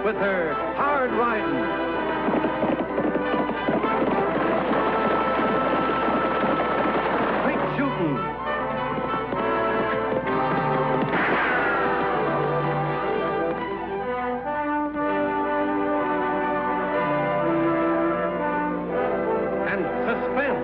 with her hard riding. Straight shooting. And suspense.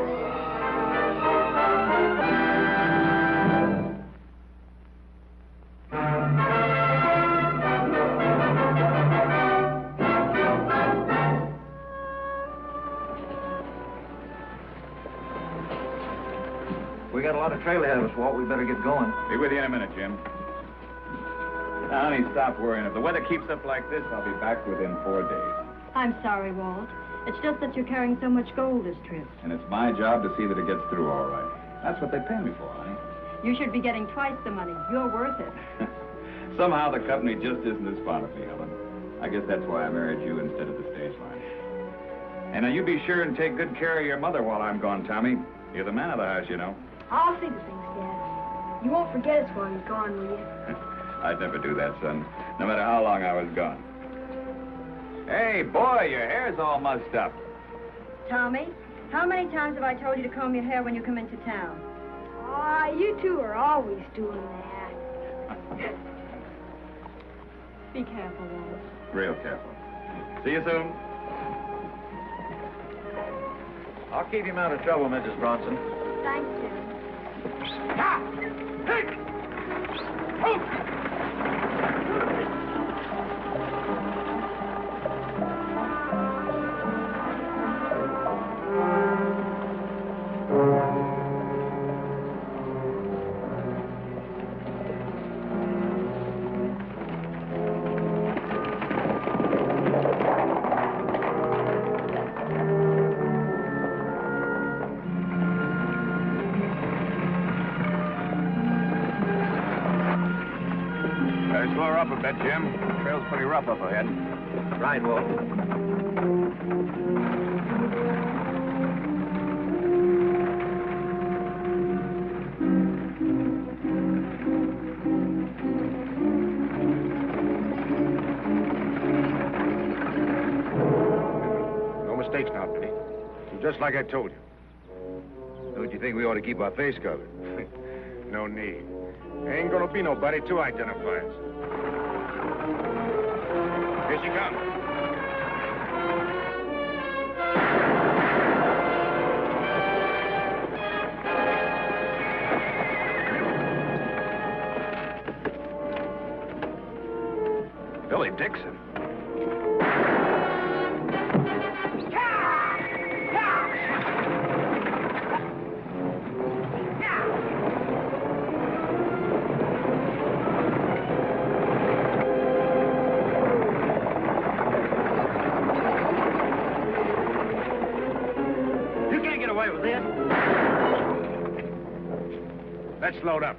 We got a lot of trail ahead of us, Walt. We better get going. Be with you in a minute, Jim. Now, honey, stop worrying. If the weather keeps up like this, I'll be back within 4 days. I'm sorry, Walt. It's just that you're carrying so much gold this trip. And it's my job to see that it gets through all right. That's what they pay me for, honey. You should be getting twice the money. You're worth it. Somehow the company just isn't as fond of me, Helen. I guess that's why I married you instead of the stage line. And now you be sure and take good care of your mother while I'm gone, Tommy. You're the man of the house, you know. I'll see to things, Dad. You won't forget us while he's gone, will you? I'd never do that, son, no matter how long I was gone. Hey, boy, your hair's all mussed up. Tommy, how many times have I told you to comb your hair when you come into town? Ah, you two are always doing that. Be careful, Walt. Real careful. See you soon. I'll keep him out of trouble, Mrs. Bronson. Thanks, Jim. Slow her up a bit, Jim. The trail's pretty rough up ahead. Right, Walt. No mistakes now, Billy. Just like I told you. Don't you think we ought to keep our face covered? No need. Ain't gonna be nobody to identify us. Here she comes. Billy Dixon. Let's load up.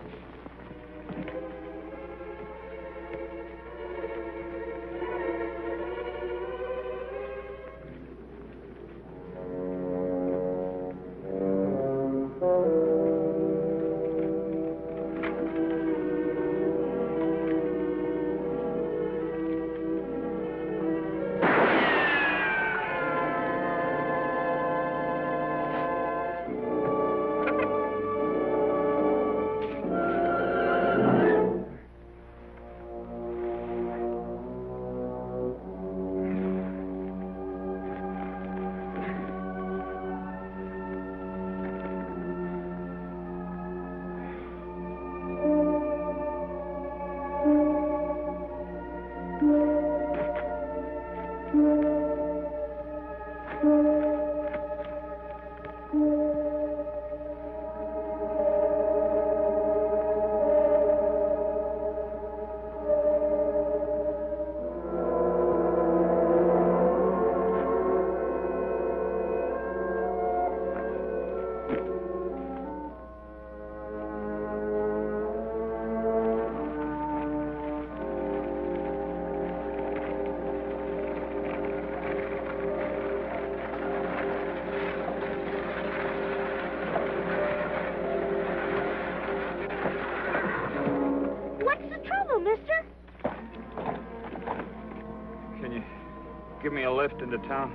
give me a lift into town?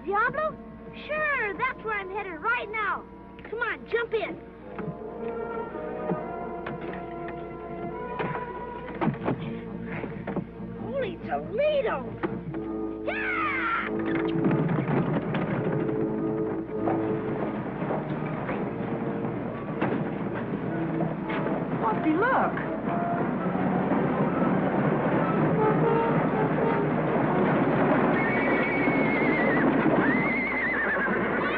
Diablo? Sure, that's where I'm headed right now. Come on, jump in. Holy Toledo! Yeah! Lofty, look.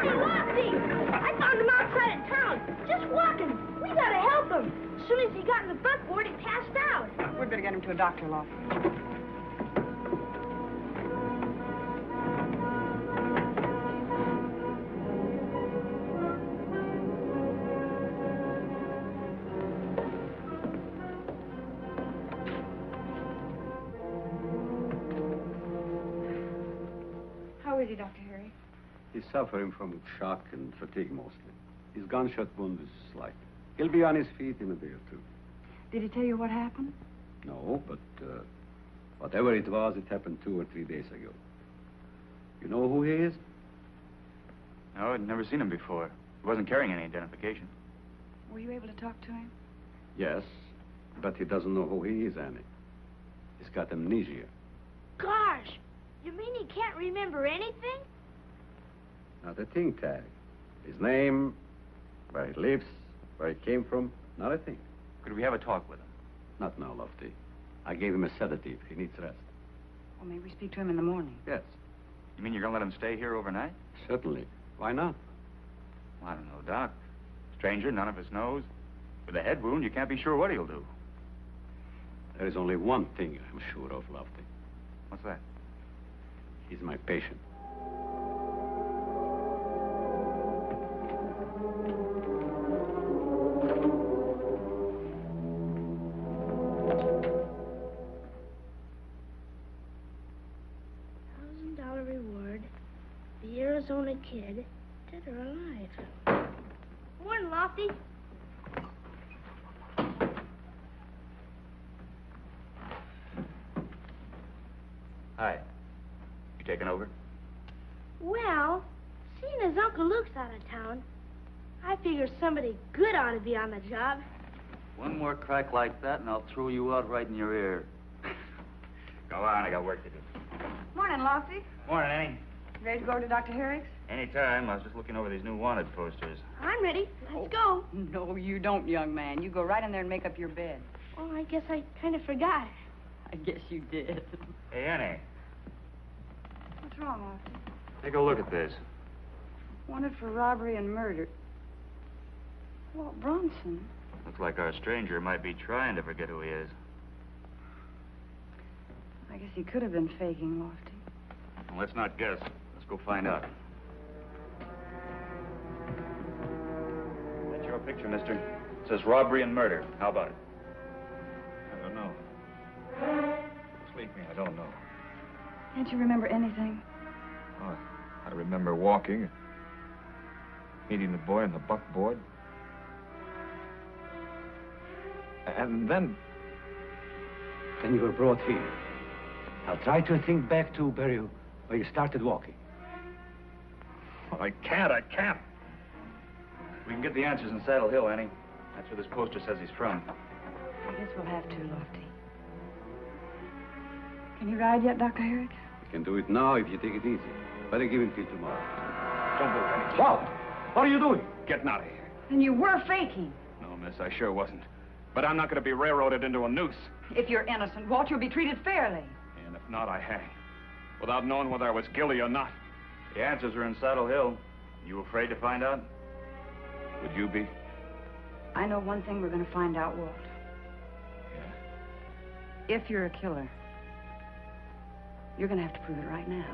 I found him outside of town, just walking. We gotta help him. As soon as he got in the buckboard, he passed out. We'd better get him to a doctor, Lofty. How is he, Dr. Harry? He's suffering from shock and fatigue mostly. His gunshot wound is slight. He'll be on his feet in a day or two. Did he tell you what happened? No, but whatever it was, it happened 2 or 3 days ago. You know who he is? No, I'd never seen him before. He wasn't carrying any identification. Were you able to talk to him? Yes, but he doesn't know who he is, Annie. He's got amnesia. Gosh, you mean he can't remember anything? Not a thing tag. His name, where he lives, where he came from, not a thing. Could we have a talk with him? Not now, Lofty. I gave him a sedative. He needs rest. Well, maybe we speak to him in the morning. Yes, You mean you're going to let him stay here overnight? certainly. Why not? Well, I don't know, Doc. Stranger, none of us knows. With a head wound, you can't be sure what he'll do. There is only one thing I'm sure of, Lofty. What's that? He's my patient. $1,000 reward. The Arizona kid, dead or alive. Morning, Lofty. Hi. You taking over? Well, seeing as Uncle Luke's out of town, I figure somebody good ought to be on the job. One more crack like that, and I'll throw you out right in your ear. Go on, I got work to do. Morning, Lofty. Morning, Annie. Ready to go over to Dr. Harry's? Anytime. I was just looking over these new wanted posters. I'm ready. Let's go. No, you don't, young man. You go right in there and make up your bed. Oh, I guess I kind of forgot. I guess you did. Hey, Annie, What's wrong, Lofty? take a look at this. Wanted for robbery and murder. Walt Bronson. Looks like our stranger might be trying to forget who he is. I guess he could have been faking, Lofty. Well, let's not guess. Let's go find out. That's your picture, mister. It says robbery and murder. How about it? I don't know. Believe me, I don't know. Can't you remember anything? Oh, I remember walking, meeting the boy on the buckboard. And then Then you were brought here. Now try to think back to where you started walking. well, I can't. We can get the answers in Saddle Hill, Annie. That's where this poster says he's from. I guess we'll have to, Lofty. Can you ride yet, Dr. Herrick? You can do it now if you take it easy. Better give it till tomorrow. Don't move, Annie. Walt! What are you doing? Getting out of here. Then you were faking. No, miss, I sure wasn't. But I'm not going to be railroaded into a noose. If you're innocent, Walt, you'll be treated fairly. And if not, I hang. Without knowing whether I was guilty or not. The answers are in Saddle Hill. You afraid to find out? Would you be? I know one thing we're going to find out, Walt. Yeah? If you're a killer, you're going to have to prove it right now.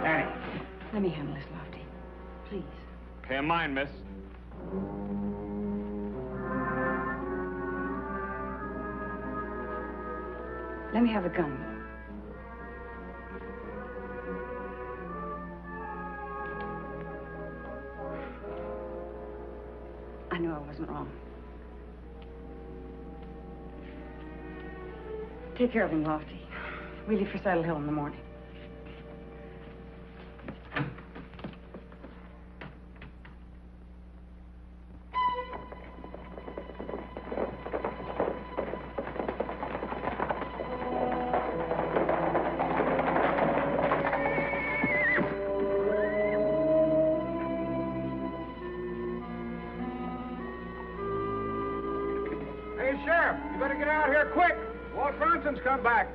Annie. Let me handle this, Lofty. Please. Pay in mind, miss. Let me have the gun. I knew I wasn't wrong. Take care of him, Lofty. We leave for Saddle Hill in the morning. Hey, Sheriff, you better get out here quick. Walt Bronson's come back.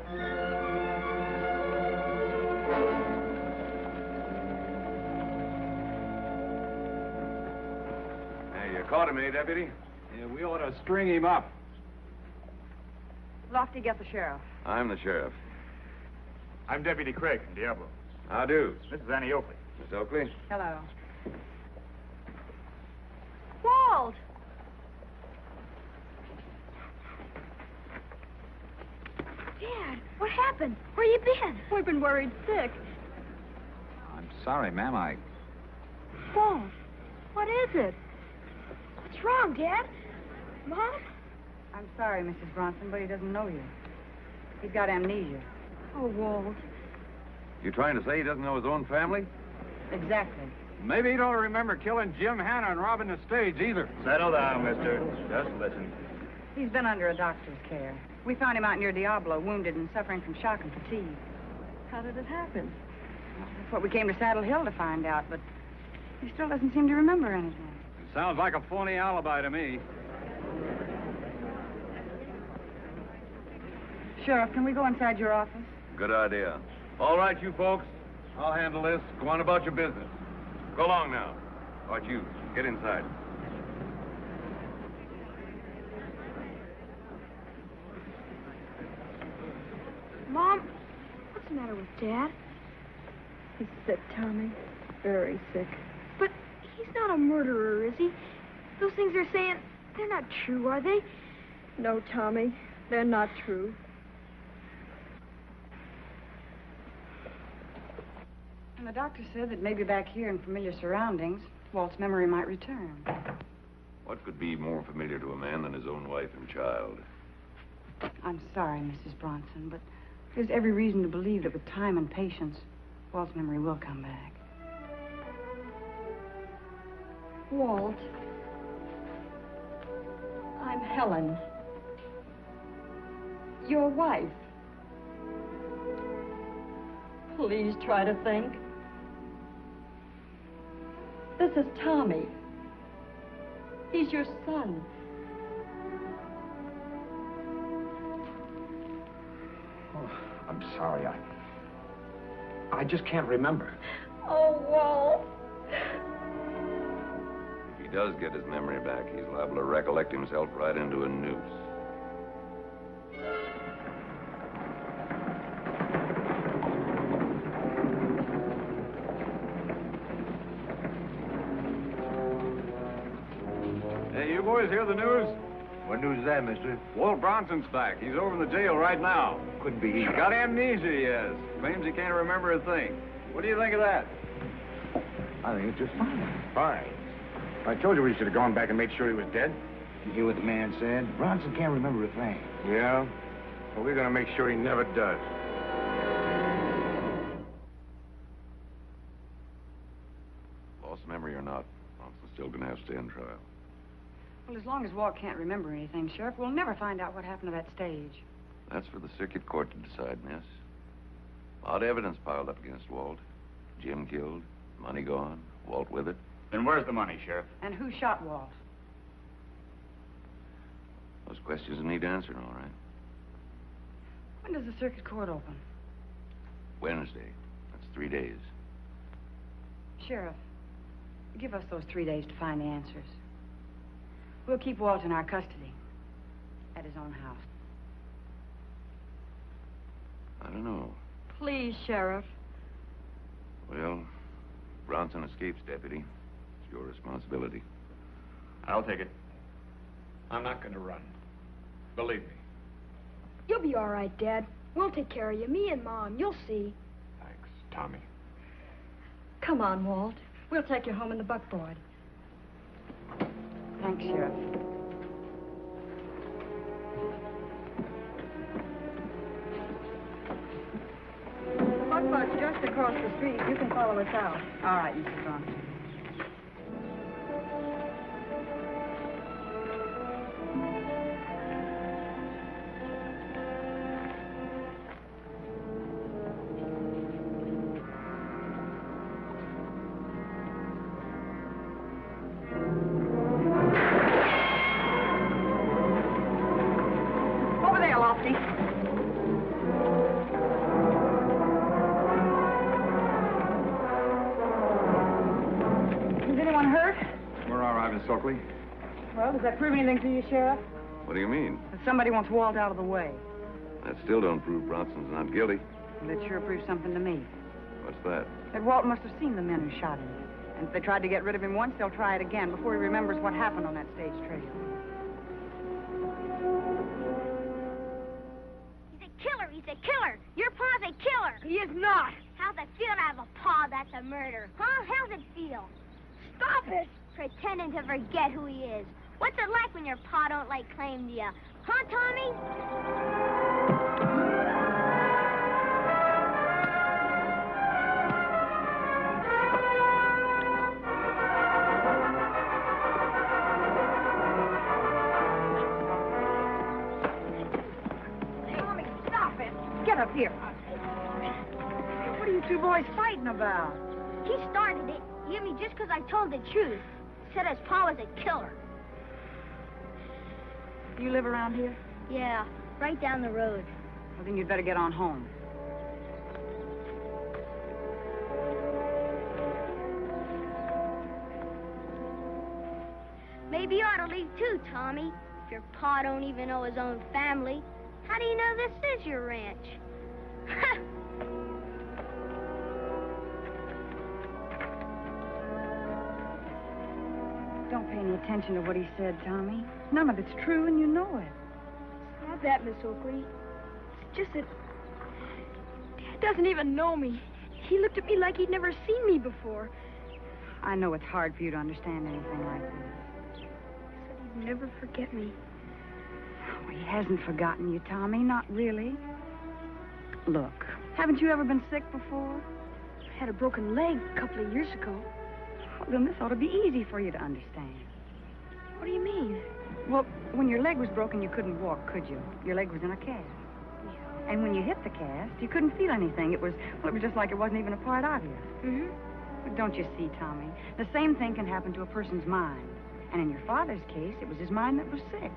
Hey, you caught him, eh, Deputy? Yeah, we ought to string him up. Lofty, get the sheriff. I'm the sheriff. I'm Deputy Craig from Diablo. How do? This is Annie Oakley. Miss Oakley? Hello. Walt! Dad, what happened? Where you been? We've been worried sick. I'm sorry, ma'am. Walt, what is it? What's wrong, Dad? Mom? I'm sorry, Mrs. Bronson, but he doesn't know you. He's got amnesia. Oh, Walt. You trying to say he doesn't know his own family? Exactly. Maybe he don't remember killing Jim Hanna and robbing the stage either. Settle down, mister. Just listen. He's been under a doctor's care. We found him out near Diablo, wounded and suffering from shock and fatigue. How did it happen? Well, that's what we came to Saddle Hill to find out, but he still doesn't seem to remember anything. It sounds like a phony alibi to me. Sheriff, can we go inside your office? Good idea. All right, you folks. I'll handle this. Go on about your business. Go along now. How about you? Get inside. Mom, what's the matter with Dad? He's sick, Tommy. Very sick. But he's not a murderer, is he? Those things they're saying, they're not true, are they? No, Tommy. They're not true. And the doctor said that maybe back here in familiar surroundings, Walt's memory might return. What could be more familiar to a man than his own wife and child? I'm sorry, Mrs. Bronson, but there's every reason to believe that with time and patience, Walt's memory will come back. Walt. I'm Helen. Your wife. Please try to think. This is Tommy. He's your son. Oh, I'm sorry. I just can't remember. Oh, Walt. If he does get his memory back, he's liable to recollect himself right into a noose. Hey, you boys hear the news? What news is that, mister? Walt Bronson's back. He's over in the jail right now. Couldn't be he. Got amnesia, he has. Claims he can't remember a thing. What do you think of that? I think it's just fine. Fine. I told you we should have gone back and made sure he was dead. You hear what the man said? Bronson can't remember a thing. Yeah? Well, we're going to make sure he never does. Lost memory or not, Bronson's still going to have to stand trial. Well, as long as Walt can't remember anything, Sheriff, we'll never find out what happened to that stage. That's for the circuit court to decide, miss. A lot of evidence piled up against Walt. Jim killed, money gone, Walt with it. Then where's the money, Sheriff? And who shot Walt? Those questions need answering, all right. When does the circuit court open? Wednesday. That's 3 days. Sheriff, give us those 3 days to find the answers. We'll keep Walt in our custody at his own house. I don't know. Please, Sheriff. Well, if Bronson escapes, Deputy. It's your responsibility. I'll take it. I'm not going to run. Believe me. You'll be all right, Dad. We'll take care of you. Me and Mom. You'll see. Thanks, Tommy. Come on, Walt. We'll take you home in the buckboard. Thanks, Sheriff. spot's just across the street. You can follow us out. All right, Mrs. Bronson. Over there, Lofty. Is anyone hurt? We're all right, Miss Oakley. Well, does that prove anything to you, Sheriff? What do you mean? That somebody wants Walt out of the way. That still don't prove Bronson's not guilty. That sure proves something to me. What's that? That Walt must have seen the men who shot him. And if they tried to get rid of him once, they'll try it again before he remembers what happened on that stage trail. He's a killer. He's a killer. Your pa's a killer. He is not. How's it feel to have a paw that's a murderer? Huh? How's it feel? Stop it. Pretending to forget who he is. What's it like when your pa don't lay claim to you? Huh, Tommy? Tommy, stop it. Get up here. What are you two boys fighting about? He started it. He hit me just because I told the truth. Said his pa was a killer. You live around here? Yeah, right down the road. Well, then you'd better get on home. Maybe you ought to leave too, Tommy. If your pa don't even know his own family, how do you know this is your ranch? Don't pay any attention to what he said, Tommy. None of it's true, and you know it. It's not that, Miss Oakley. It's just that Dad doesn't even know me. He looked at me like he'd never seen me before. I know it's hard for you to understand anything like this. He said he'd never forget me. Oh, he hasn't forgotten you, Tommy. Not really. Look, haven't you ever been sick before? I had a broken leg a couple of years ago. Well, then this ought to be easy for you to understand. What do you mean? Well, when your leg was broken, you couldn't walk, could you? Your leg was in a cast. And when you hit the cast, you couldn't feel anything. It was just like it wasn't even a part of you. Mm-hmm. But don't you see, Tommy? The same thing can happen to a person's mind. And in your father's case, it was his mind that was sick.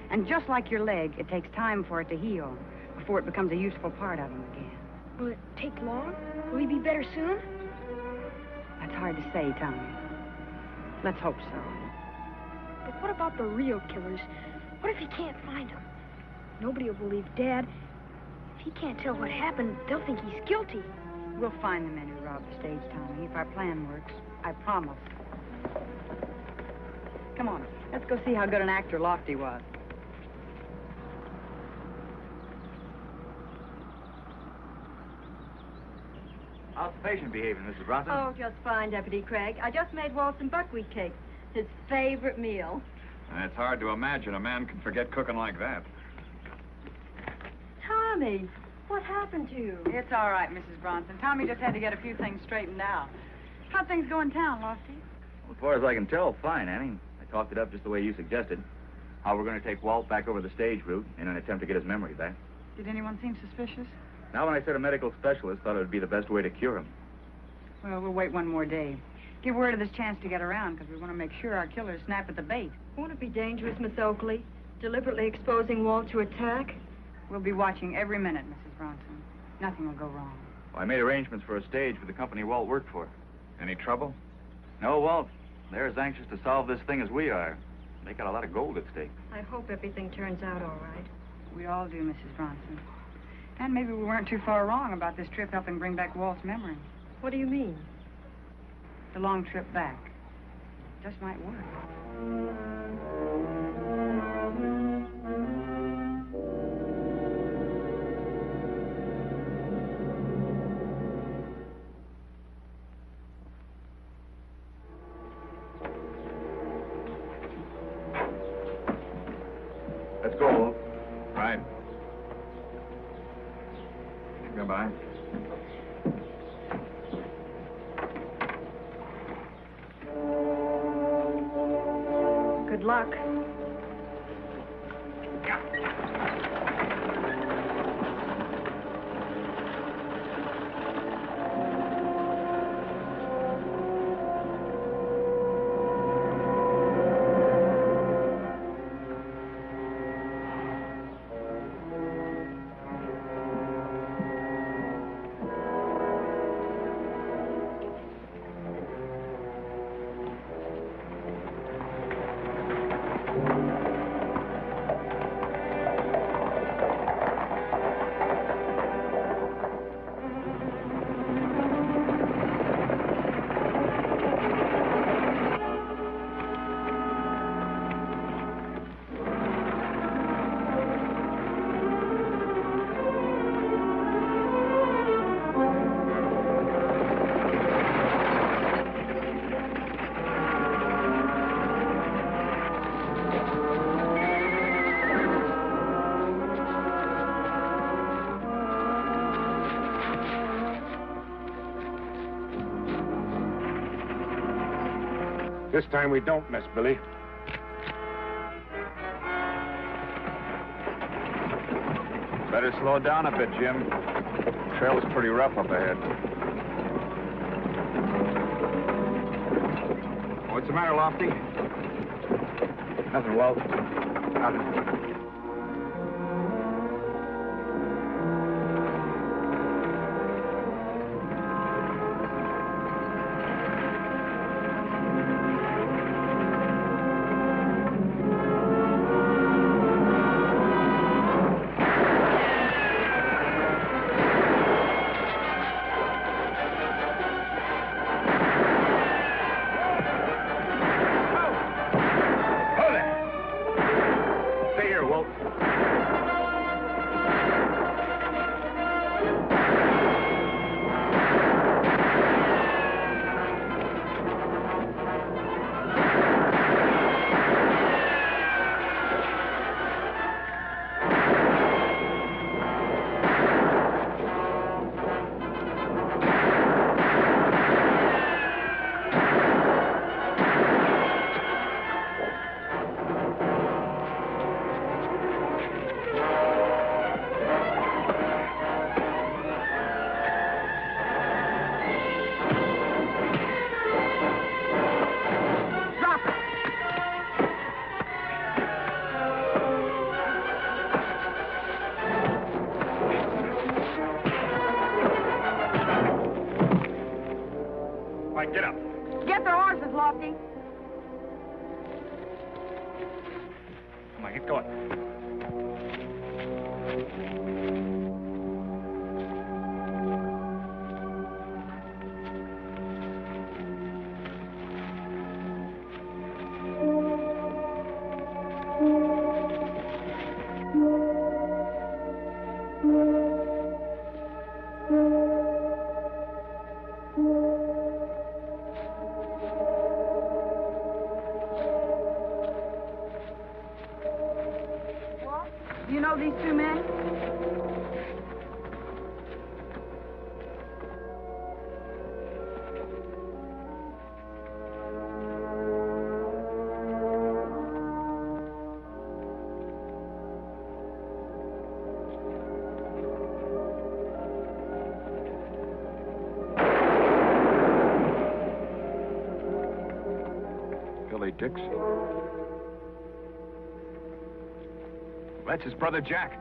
And just like your leg, it takes time for it to heal before it becomes a useful part of him again. Will it take long? Will he be better soon? That's hard to say, Tommy. Let's hope so. But what about the real killers? What if he can't find them? Nobody will believe Dad. If he can't tell what happened, they'll think he's guilty. We'll find the men who robbed the stage, Tommy, if our plan works. I promise. Come on, let's go see how good an actor Lofty was. How's the patient behaving, Mrs. Bronson? Oh, just fine, Deputy Craig. I just made Walt some buckwheat cakes. His favorite meal. And it's hard to imagine a man can forget cooking like that. Tommy, what happened to you? It's all right, Mrs. Bronson. Tommy just had to get a few things straightened out. How'd things go in town, Lofty? Well, as far as I can tell, fine, Annie. I talked it up just the way you suggested. How we're going to take Walt back over the stage route in an attempt to get his memory back. Did anyone seem suspicious? Now, when I said a medical specialist thought it would be the best way to cure him. Well, we'll wait one more day. Give word of this chance to get around, because we want to make sure our killers snap at the bait. Won't it be dangerous, Miss Oakley? Deliberately exposing Walt to attack? We'll be watching every minute, Mrs. Bronson. Nothing will go wrong. Well, I made arrangements for a stage with the company Walt worked for. Any trouble? No, Walt. They're as anxious to solve this thing as we are. They got a lot of gold at stake. I hope everything turns out all right. We all do, Mrs. Bronson. And maybe we weren't too far wrong about this trip helping bring back Walt's memory. What do you mean? The long trip back. Just might work. Let's go, Walt. Right. Goodbye. Good luck. This time we don't miss, Billy. Better slow down a bit, Jim. Trail's pretty rough up ahead. What's the matter, Lofty? Nothing, Walt. Nothing. Stay here, Walt. Mike, get up. Get their horses, Lofty. Come on, get going. Do you know these two men? Billy Dix. That's his brother Jack.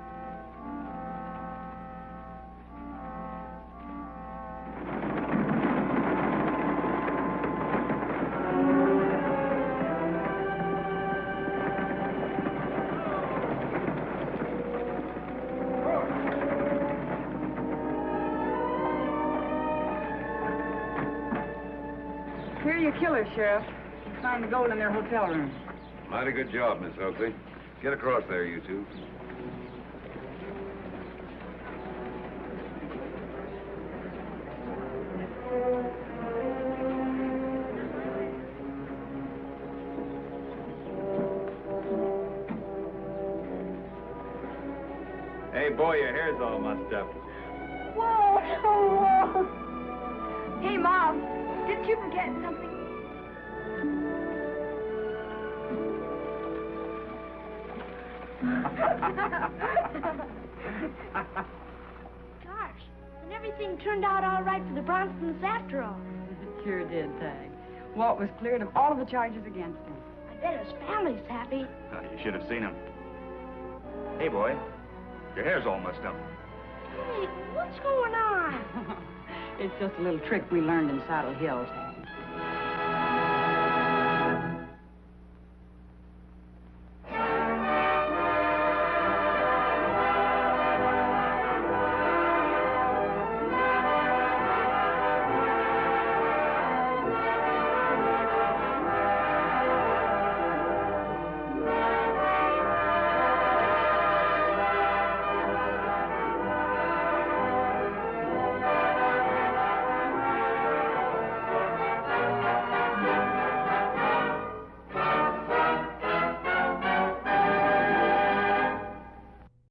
Here are your killers, Sheriff. You found the gold in their hotel room. Mighty good job, Miss Oakley. Get across there, you two. Hey, boy, your hair's all mussed up. Whoa! Whoa! Hey, Mom, didn't you forget something? Gosh, and everything turned out all right for the Bronsons after all. It sure did, Tag. Walt was cleared of all of the charges against him. I bet his family's happy. Oh, you should have seen him. Hey, boy. Your hair's all messed up. Hey, what's going on? It's just a little trick we learned in Saddle Hill, Tag.